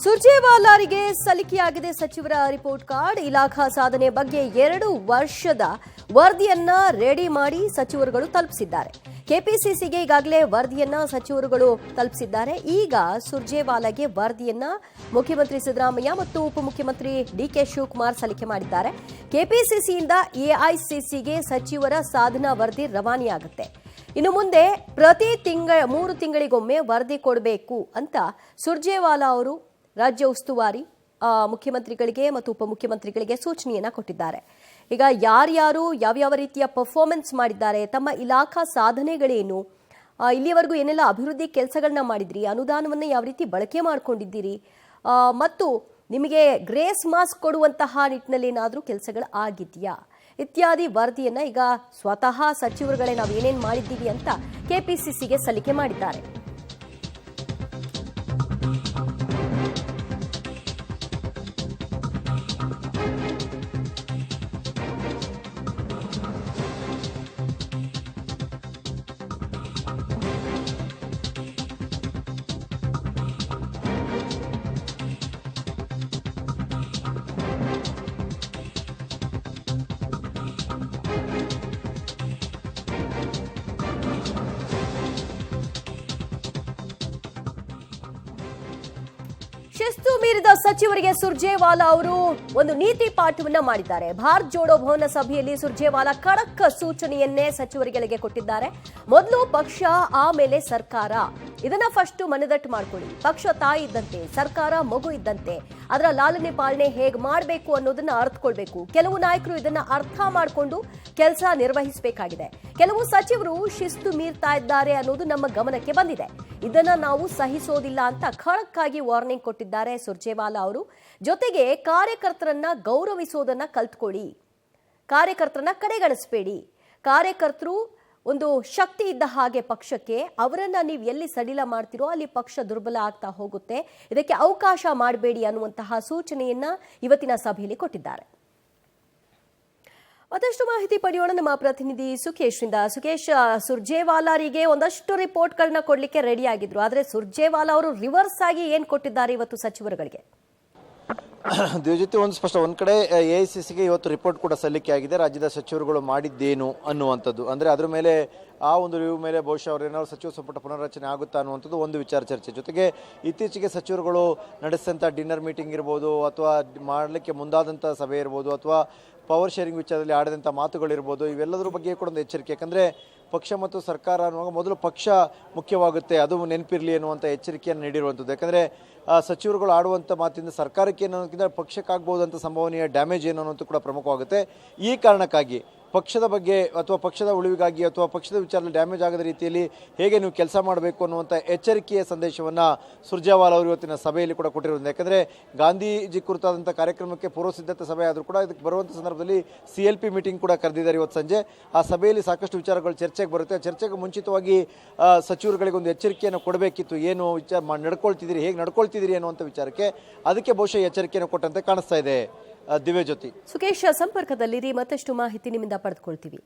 ಸುರ್ಜೇವಾಲಾರಿಗೆ ಸಲ್ಲಿಕೆಯಾಗಿದೆ ಸಚಿವರ report card. ಇಲಾಖಾ ಸಾಧನೆ ಬಗ್ಗೆ 2 ವರ್ಷದ ವರದಿಯನ್ನ ರೆಡಿ ಮಾಡಿ ಸಚಿವರುಗಳು ತಲುಪಿಸಿದ್ದಾರೆ. ಕೆಪಿಸಿಸಿಗೆ ಈಗಾಗಲೇ ವರದಿಯನ್ನ ಸಚಿವರುಗಳು ತಲುಪಿಸಿದ್ದಾರೆ. ಈಗ ಸುರ್ಜೇವಾಲಾಗೆ ವರದಿಯನ್ನ ಮುಖ್ಯಮಂತ್ರಿ ಸಿದ್ದರಾಮಯ್ಯ ಮತ್ತು ಉಪಮುಖ್ಯಮಂತ್ರಿ ಡಿಕೆ ಶಿವಕುಮಾರ್ ಸಲ್ಲಿಕೆ ಮಾಡಿದ್ದಾರೆ. ಕೆಪಿಸಿಸಿಯಿಂದ ಎಐಸಿಸಿಗೆ ಸಚಿವರ ಸಾಧನಾ ವರದಿ ರವಾನೆಯಾಗುತ್ತೆ. ಇನ್ನು ಮುಂದೆ ಪ್ರತಿ 3 ತಿಂಗಳಿಗೊಮ್ಮೆ ವರದಿ ಕೊಡಬೇಕು ಅಂತ ಸುರ್ಜೇವಾಲಾ ಅವರು ರಾಜ್ಯ ಉಸ್ತುವಾರಿ ಮುಖ್ಯಮಂತ್ರಿಗಳಿಗೆ ಮತ್ತು ಉಪಮುಖ್ಯಮಂತ್ರಿಗಳಿಗೆ ಸೂಚನೆಯನ್ನ ಕೊಟ್ಟಿದ್ದಾರೆ. ಈಗ ಯಾರ್ಯಾರು ಯಾವ್ಯಾವ ರೀತಿಯ ಪರ್ಫಾರ್ಮೆನ್ಸ್ ಮಾಡಿದ್ದಾರೆ, ತಮ್ಮ ಇಲಾಖಾ ಸಾಧನೆಗಳೇನು, ಇಲ್ಲಿವರೆಗೂ ಏನೆಲ್ಲ ಅಭಿವೃದ್ಧಿ ಕೆಲಸಗಳನ್ನ ಮಾಡಿದ್ರಿ, ಅನುದಾನವನ್ನು ಯಾವ ರೀತಿ ಬಳಕೆ ಮಾಡ್ಕೊಂಡಿದ್ದೀರಿ, ಮತ್ತು ನಿಮಗೆ ಗ್ರೇಸ್ ಮಾರ್ಕ್ಸ್ ಕೊಡುವಂತಹ ನಿಟ್ಟಿನಲ್ಲಿ ಏನಾದರೂ ಕೆಲಸಗಳು ಆಗಿದೆಯಾ ಇತ್ಯಾದಿ ವರದಿಯನ್ನ ಈಗ ಸ್ವತಃ ಸಚಿವರುಗಳೇ ನಾವು ಏನೇನು ಮಾಡಿದ್ದೀವಿ ಅಂತ ಕೆಪಿಸಿಸಿಗೆ ಸಲ್ಲಿಕೆ ಮಾಡಿದ್ದಾರೆ. ಶಿಸ್ತು ಮೀರಿದ ಸಚಿವರಿಗೆ ಸುರ್ಜೇವಾಲಾ ಅವರು ಒಂದು ನೀತಿ ಪಾಠವನ್ನ ಮಾಡಿದ್ದಾರೆ. ಭಾರತ್ ಜೋಡೋ ಭವನ ಸಭೆಯಲ್ಲಿ ಸುರ್ಜೇವಾಲಾ ಖಡಕ್ ಸೂಚನೆಯನ್ನೇ ಸಚಿವರುಗಳಿಗೆ ಕೊಟ್ಟಿದ್ದಾರೆ. ಮೊದಲು ಪಕ್ಷ, ಆಮೇಲೆ ಸರ್ಕಾರ, ಇದನ್ನ ಫಸ್ಟ್ ಮನದಟ್ಟು ಮಾಡ್ಕೊಳ್ಳಿ. ಪಕ್ಷ ತಾಯಿ ಇದ್ದಂತೆ, ಸರ್ಕಾರ ಮಗು ಇದ್ದಂತೆ, ಅದರ ಲಾಲನೆ ಪಾಲನೆ ಹೇಗೆ ಮಾಡಬೇಕು ಅನ್ನೋದನ್ನ ಅರ್ಥಕೊಳ್ಬೇಕು. ಕೆಲವು ನಾಯಕರು ಇದನ್ನ ಅರ್ಥ ಮಾಡಿಕೊಂಡು ಕೆಲಸ ನಿರ್ವಹಿಸಬೇಕಾಗಿದೆ. ಕೆಲವು ಸಚಿವರು ಶಿಸ್ತು ಮೀರ್ತಾ ಇದ್ದಾರೆ ಅನ್ನೋದು ನಮ್ಮ ಗಮನಕ್ಕೆ ಬಂದಿದೆ. ಇದನ್ನ ನಾವು ಸಹಿಸೋದಿಲ್ಲ ಅಂತ ಖಡಕ್ ಆಗಿ ವಾರ್ನಿಂಗ್ ಕೊಟ್ಟಿದ್ದಾರೆ ಸುರ್ಜೇವಾಲಾ ಅವರು. ಜೊತೆಗೆ ಕಾರ್ಯಕರ್ತರನ್ನ ಗೌರವಿಸೋದನ್ನ ಕಲ್ತ್ಕೊಳ್ಳಿ, ಕಾರ್ಯಕರ್ತರನ್ನ ಕಡೆಗಣಿಸಬೇಡಿ. ಕಾರ್ಯಕರ್ತರು ಒಂದು ಶಕ್ತಿ ಇದ್ದ ಹಾಗೆ ಪಕ್ಷಕ್ಕೆ, ಅವರನ್ನ ನೀವು ಎಲ್ಲಿ ಸಡಿಲ ಮಾಡ್ತಿರೋ ಅಲ್ಲಿ ಪಕ್ಷ ದುರ್ಬಲ ಆಗ್ತಾ ಹೋಗುತ್ತೆ. ಇದಕ್ಕೆ ಅವಕಾಶ ಮಾಡಬೇಡಿ ಅನ್ನುವಂತಹ ಸೂಚನೆಯನ್ನ ಇವತ್ತಿನ ಸಭೆಯಲ್ಲಿ ಕೊಟ್ಟಿದ್ದಾರೆ. ಮತ್ತಷ್ಟು ಮಾಹಿತಿ ಪಡೆಯೋಣ ನಮ್ಮ ಪ್ರತಿನಿಧಿ ಸುಖೇಶ್ರಿಂದ. ಸುಖೇಶ್, ಸುರ್ಜೇವಾಲಾರಿಗೆ ಒಂದಷ್ಟು ರಿಪೋರ್ಟ್ಗಳನ್ನ ಕೊಡ್ಲಿಕ್ಕೆ ರೆಡಿ ಆಗಿದ್ರು, ಆದ್ರೆ ಸುರ್ಜೇವಾಲಾ ಅವರು ರಿವರ್ಸ್ ಆಗಿ ಏನ್ ಕೊಟ್ಟಿದ್ದಾರೆ ಇವತ್ತು ಸಚಿವರುಗಳಿಗೆ? ಜೊತೆ ಒಂದು ಸ್ಪಷ್ಟ, ಒಂದ್ ಕಡೆ ಎಐಸಿಸಿಗೆ ಇವತ್ತು ರಿಪೋರ್ಟ್ ಕೂಡ ಸಲ್ಲಿಕೆ ಆಗಿದೆ. ರಾಜ್ಯದ ಸಚಿವರುಗಳು ಮಾಡಿದ್ದೇನು ಅನ್ನುವಂಥದ್ದು, ಅಂದ್ರೆ ಅದ್ರ ಮೇಲೆ ಆ ಒಂದು ರಿವ್ಯೂ ಮೇಲೆ ಬಹುಶಃ ಅವ್ರು ಏನಾದ್ರು ಸಚಿವ ಸಂಪುಟ ಪುನರ್ರಚನೆ ಆಗುತ್ತಾ ಅನ್ನುವಂಥದ್ದು ಒಂದು ವಿಚಾರ ಚರ್ಚೆ. ಜೊತೆಗೆ ಇತ್ತೀಚೆಗೆ ಸಚಿವರುಗಳು ನಡೆಸಿದಂಥ ಡಿನ್ನರ್ ಮೀಟಿಂಗ್ ಇರ್ಬೋದು, ಅಥವಾ ಮಾಡಲಿಕ್ಕೆ ಮುಂದಾದಂಥ ಸಭೆ ಇರ್ಬೋದು, ಅಥವಾ ಪವರ್ ಶೇರಿಂಗ್ ವಿಚಾರದಲ್ಲಿ ಆಡಿದಂಥ ಮಾತುಗಳಿರ್ಬೋದು, ಇವೆಲ್ಲದರ ಬಗ್ಗೆ ಕೂಡ ಒಂದು ಎಚ್ಚರಿಕೆ. ಯಾಕಂದರೆ ಪಕ್ಷ ಮತ್ತು ಸರ್ಕಾರ ಅನ್ನುವಾಗ ಮೊದಲು ಪಕ್ಷ ಮುಖ್ಯವಾಗುತ್ತೆ, ಅದು ನೆನಪಿರಲಿ ಅನ್ನುವಂಥ ಎಚ್ಚರಿಕೆಯನ್ನು ನೀಡಿರುವಂಥದ್ದು. ಯಾಕಂದರೆ ಸಚಿವರುಗಳು ಆಡುವಂಥ ಮಾತಿಂದ ಸರ್ಕಾರಕ್ಕೆ ಏನೋಕ್ಕಿಂತ ಪಕ್ಷಕ್ಕಾಗ್ಬೋದಂಥ ಸಂಭವನೀಯ ಡ್ಯಾಮೇಜ್ ಏನು ಅನ್ನೋದು ಕೂಡ ಪ್ರಮುಖವಾಗುತ್ತೆ. ಈ ಕಾರಣಕ್ಕಾಗಿ ಪಕ್ಷದ ಬಗ್ಗೆ ಅಥವಾ ಪಕ್ಷದ ಉಳಿವಿಗಾಗಿ ಅಥವಾ ಪಕ್ಷದ ವಿಚಾರದಲ್ಲಿ ಡ್ಯಾಮೇಜ್ ಆಗದ ರೀತಿಯಲ್ಲಿ ಹೇಗೆ ನೀವು ಕೆಲಸ ಮಾಡಬೇಕು ಅನ್ನುವಂಥ ಎಚ್ಚರಿಕೆಯ ಸಂದೇಶವನ್ನು ಸುರ್ಜೇವಾಲಾ ಅವರು ಇವತ್ತಿನ ಸಭೆಯಲ್ಲಿ ಕೂಡ ಕೊಟ್ಟಿರೋದು. ಯಾಕಂದರೆ ಗಾಂಧೀಜಿ ಕುರಿತಾದಂಥ ಕಾರ್ಯಕ್ರಮಕ್ಕೆ ಪೂರ್ವ ಸಿದ್ಧತೆ ಸಭೆ ಆದರೂ ಕೂಡ ಇದಕ್ಕೆ ಬರುವಂಥ ಸಂದರ್ಭದಲ್ಲಿ CLP ಮೀಟಿಂಗ್ ಕೂಡ ಕರೆದಿದ್ದಾರೆ ಇವತ್ತು ಸಂಜೆ. ಆ ಸಭೆಯಲ್ಲಿ ಸಾಕಷ್ಟು ವಿಚಾರಗಳು ಚರ್ಚೆಗೆ ಬರುತ್ತೆ. ಚರ್ಚೆಗೆ ಮುಂಚಿತವಾಗಿ ಸಚಿವರುಗಳಿಗೆ ಒಂದು ಎಚ್ಚರಿಕೆಯನ್ನು ಕೊಡಬೇಕಿತ್ತು. ಏನು ವಿಚಾರ ನಡ್ಕೊಳ್ತಿದ್ದೀರಿ, ಹೇಗೆ ನಡ್ಕೊಳ್ತಿದ್ದೀರಿ ಅನ್ನುವಂಥ ವಿಚಾರಕ್ಕೆ, ಅದಕ್ಕೆ ಬಹುಶಃ ಎಚ್ಚರಿಕೆಯನ್ನು ಕೊಟ್ಟಂತೆ ಕಾಣಿಸ್ತಾ ಇದೆ. ದಿವ್ಯಜ್ಯೋತಿ, ಸುಖೇಶ್ ಸಂಪರ್ಕದಲ್ಲಿರಿ, ಮತ್ತಷ್ಟು ಮಾಹಿತಿ ನಿಮ್ಮಿಂದ ಪಡೆದುಕೊಳ್ತೀವಿ.